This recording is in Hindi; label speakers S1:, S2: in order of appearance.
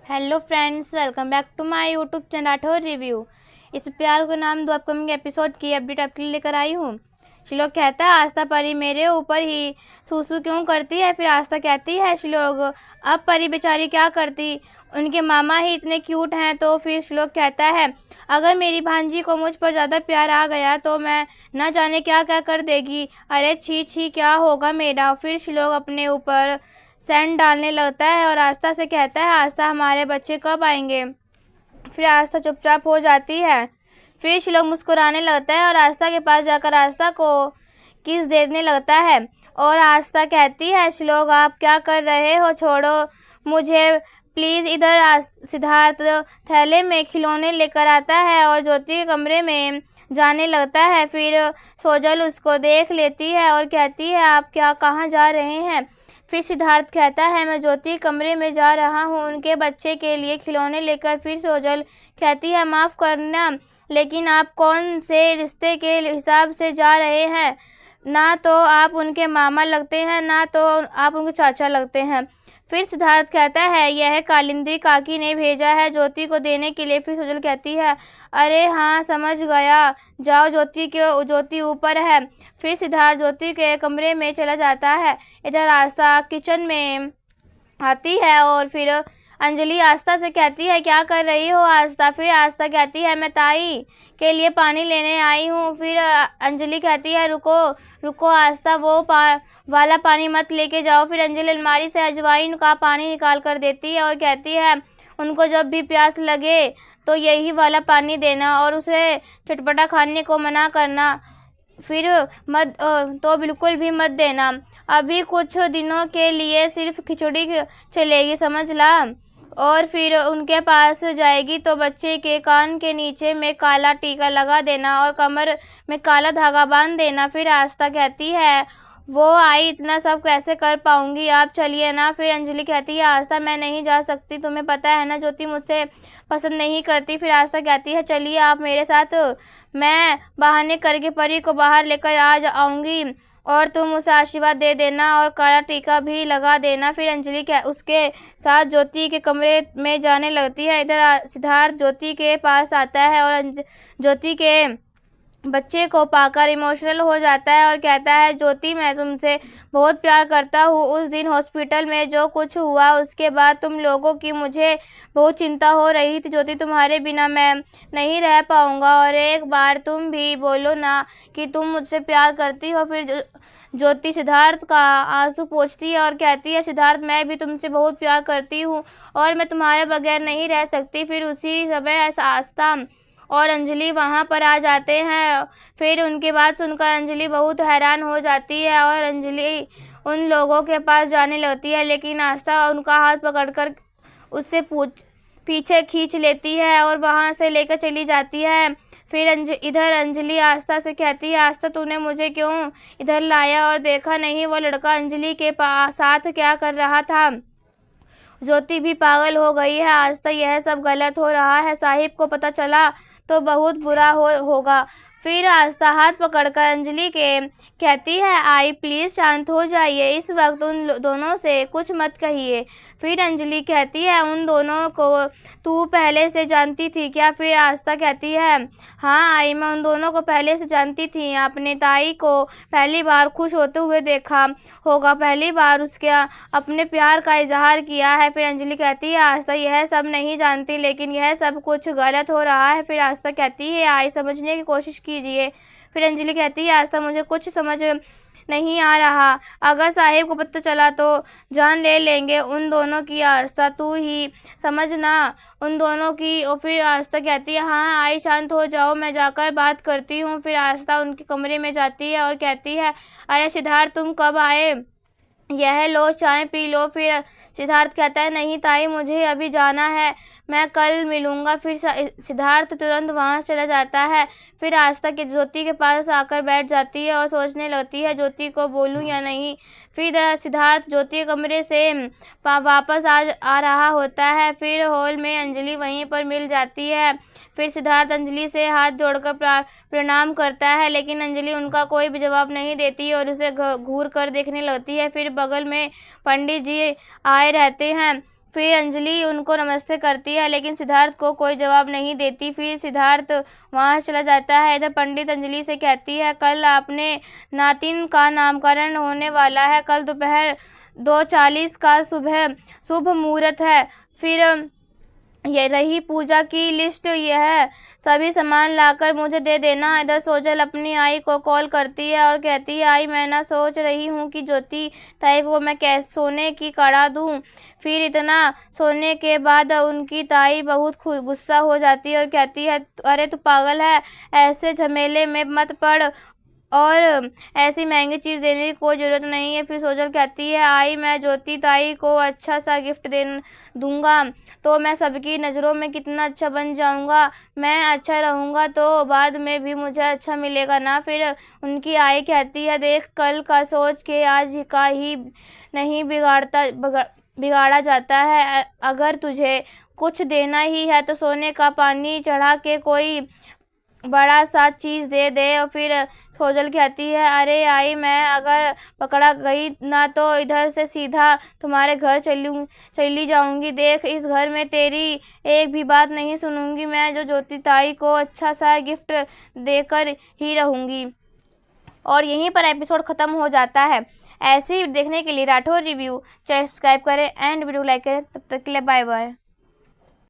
S1: Hello friends, welcome back to my YouTube channel Rathore review. इस प्यार को नाम दो अपकमिंग एपिसोड की अपडेट आपके लिए लेकर आई हूँ। श्लोक कहता है आस्था परी मेरे ऊपर ही सूसू क्यों करती है। फिर आस्था कहती है श्लोक अब परी बेचारी क्या करती, उनके मामा ही इतने क्यूट हैं। तो फिर श्लोक कहता है अगर मेरी भांजी को मुझ पर ज़्यादा प्यार आ गया तो मैं न जाने क्या क्या कर देगी। अरे छी छी क्या होगा मेरा। फिर श्लोक अपने ऊपर सैंड डालने लगता है और आस्था से कहता है आस्था हमारे बच्चे कब आएंगे। फिर आस्था चुपचाप हो जाती है। फिर श्लोक मुस्कुराने लगता है और आस्था के पास जाकर आस्था को किस देने लगता है और आस्था कहती है श्लोक आप क्या कर रहे हो, छोड़ो मुझे प्लीज़। इधर सिद्धार्थ थैले में खिलौने लेकर आता है और ज्योति के कमरे में जाने लगता है। फिर सोजल उसको देख लेती है और कहती है आप क्या कहाँ जा रहे हैं। फिर सिद्धार्थ कहता है मैं ज्योति कमरे में जा रहा हूँ उनके बच्चे के लिए खिलौने लेकर। फिर सोजल कहती है माफ़ करना लेकिन आप कौन से रिश्ते के हिसाब से जा रहे हैं, ना तो आप उनके मामा लगते हैं ना तो आप उनके चाचा लगते हैं। फिर सिद्धार्थ कहता है यह कालिंदी काकी ने भेजा है ज्योति को देने के लिए। फिर सोजल कहती है अरे हाँ समझ गया, जाओ ज्योति ऊपर है। फिर सिद्धार्थ ज्योति के कमरे में चला जाता है। इधर आस्था किचन में आती है और फिर अंजलि आस्था से कहती है क्या कर रही हो आस्था। फिर आस्था कहती है मैं ताई के लिए पानी लेने आई हूँ। फिर अंजलि कहती है रुको रुको आस्था वो वाला पानी मत लेके जाओ। फिर अंजलि अलमारी से अजवाइन का पानी निकाल कर देती है और कहती है उनको जब भी प्यास लगे तो यही वाला पानी देना और उसे चटपटा खाने को मना करना, फिर मत तो बिल्कुल भी मत देना। अभी कुछ दिनों के लिए सिर्फ खिचड़ी चलेगी समझ ला। और फिर उनके पास जाएगी तो बच्चे के कान के नीचे में काला टीका लगा देना और कमर में काला धागा बांध देना। फिर आस्था कहती है वो आई इतना सब कैसे कर पाऊंगी, आप चलिए ना। फिर अंजलि कहती है आस्था मैं नहीं जा सकती, तुम्हें पता है ना ज्योति मुझसे पसंद नहीं करती। फिर आस्था कहती है चलिए आप मेरे साथ, मैं बहाने करके परी को बाहर लेकर आ आऊँगी और तुम उसे आशीर्वाद दे देना और काला टीका भी लगा देना। फिर अंजलि उसके साथ ज्योति के कमरे में जाने लगती है। इधर सिद्धार्थ ज्योति के पास आता है और ज्योति के बच्चे को पाकर इमोशनल हो जाता है और कहता है ज्योति मैं तुमसे बहुत प्यार करता हूँ। उस दिन हॉस्पिटल में जो कुछ हुआ उसके बाद तुम लोगों की मुझे बहुत चिंता हो रही थी ज्योति, तुम्हारे बिना मैं नहीं रह पाऊँगा और एक बार तुम भी बोलो ना कि तुम मुझसे प्यार करती हो। फिर ज्योति सिद्धार्थ का आंसू पोंछती है और कहती है सिद्धार्थ मैं भी तुमसे बहुत प्यार करती हूँ और मैं तुम्हारे बगैर नहीं रह सकती। फिर उसी समय आस्था और अंजलि वहाँ पर आ जाते हैं। फिर उनकी बात सुनकर अंजलि बहुत हैरान हो जाती है और अंजलि उन लोगों के पास जाने लगती है लेकिन आस्था उनका हाथ पकड़कर उससे पीछे खींच लेती है और वहाँ से लेकर चली जाती है। फिर इधर अंजलि आस्था से कहती है आस्था तूने मुझे क्यों इधर लाया और देखा नहीं वो लड़का अंजलि के साथ क्या कर रहा था। ज्योति भी पागल हो गई है आस्था, यह सब गलत हो रहा है, साहिब को पता चला तो बहुत बुरा होगा। फिर आस्था हाथ पकड़कर अंजलि के कहती है आई प्लीज़ शांत हो जाइए, इस वक्त उन दोनों से कुछ मत कहिए। फिर अंजलि कहती है उन दोनों को तू पहले से जानती थी क्या। फिर आस्था कहती है हाँ आई मैं उन दोनों को पहले से जानती थी, आपने ताई को पहली बार खुश होते हुए देखा होगा, पहली बार उसके अपने प्यार का इजहार किया है। फिर अंजलि कहती है आस्था यह सब नहीं जानती लेकिन यह सब कुछ गलत हो रहा है। फिर आस्था कहती है आई समझने की कोशिश कीजिए। फिर अंजलि कहती है आस्था मुझे कुछ समझ नहीं आ रहा, अगर साहिब को पता चला तो जान ले लेंगे उन दोनों की, आस्था तू ही समझना उन दोनों की। और फिर आस्था कहती है हाँ आई शांत हो जाओ मैं जाकर बात करती हूँ। फिर आस्था उनके कमरे में जाती है और कहती है अरे सिद्धार्थ तुम कब आए, यह लो चाय पी लो। फिर सिद्धार्थ कहता है नहीं ताई मुझे अभी जाना है, मैं कल मिलूँगा। फिर सिद्धार्थ तुरंत वहाँ से चला जाता है। फिर आस्था के ज्योति के पास आकर बैठ जाती है और सोचने लगती है ज्योति को बोलूँ या नहीं। फिर सिद्धार्थ ज्योति के कमरे से वापस आ रहा होता है। फिर हॉल में अंजलि वहीं पर मिल जाती है। फिर सिद्धार्थ अंजलि से हाथ जोड़कर प्रणाम करता है लेकिन अंजलि उनका कोई भी जवाब नहीं देती और उसे घूर कर देखने लगती है। फिर बगल में पंडित जी आए रहते हैं। फिर अंजलि उनको नमस्ते करती है, लेकिन सिद्धार्थ को कोई जवाब नहीं देती। फिर सिद्धार्थ वहाँ चला जाता है। इधर पंडित अंजलि से कहती है, कल अपने नातिन का नामकरण होने वाला है। कल दोपहर 2:40 का सुबह शुभ मुहूर्त है। फिर ये रही पूजा की लिस्ट, यह सभी सामान लाकर मुझे दे देना। इधर सोजल अपनी आई को कॉल करती है और कहती है, आई मैं ना सोच रही हूँ कि ज्योति ताई को मैं कैसे सोने की कड़ा दूँ। फिर इतना सोने के बाद उनकी ताई बहुत गुस्सा हो जाती है और कहती है, अरे तू पागल है, ऐसे झमेले में मत पड़ और ऐसी महंगी चीज़ देने की कोई ज़रूरत नहीं है। फिर सोजल कहती है, आई मैं ज्योति ताई को अच्छा सा गिफ्ट दूंगा तो मैं सबकी नज़रों में कितना अच्छा बन जाऊंगा। मैं अच्छा रहूंगा तो बाद में भी मुझे अच्छा मिलेगा ना। फिर उनकी आई कहती है, देख कल का सोच के आज का ही नहीं बिगाड़ा जाता है। अगर तुझे कुछ देना ही है तो सोने का पानी चढ़ा के कोई बड़ा सा चीज़ दे दे। और फिर सोजल कहती है, अरे आई मैं अगर पकड़ा गई ना तो इधर से सीधा तुम्हारे घर चली जाऊंगी। देख इस घर में तेरी एक भी बात नहीं सुनूंगी। मैं जो ज्योति ताई को अच्छा सा गिफ्ट देकर ही रहूंगी। और यहीं पर एपिसोड ख़त्म हो जाता है। ऐसे ही देखने के लिए राठौर रिव्यू चैनल सब्सक्राइब करें एंड वीडियो लाइक करें। तब तक के लिए बाय बाय।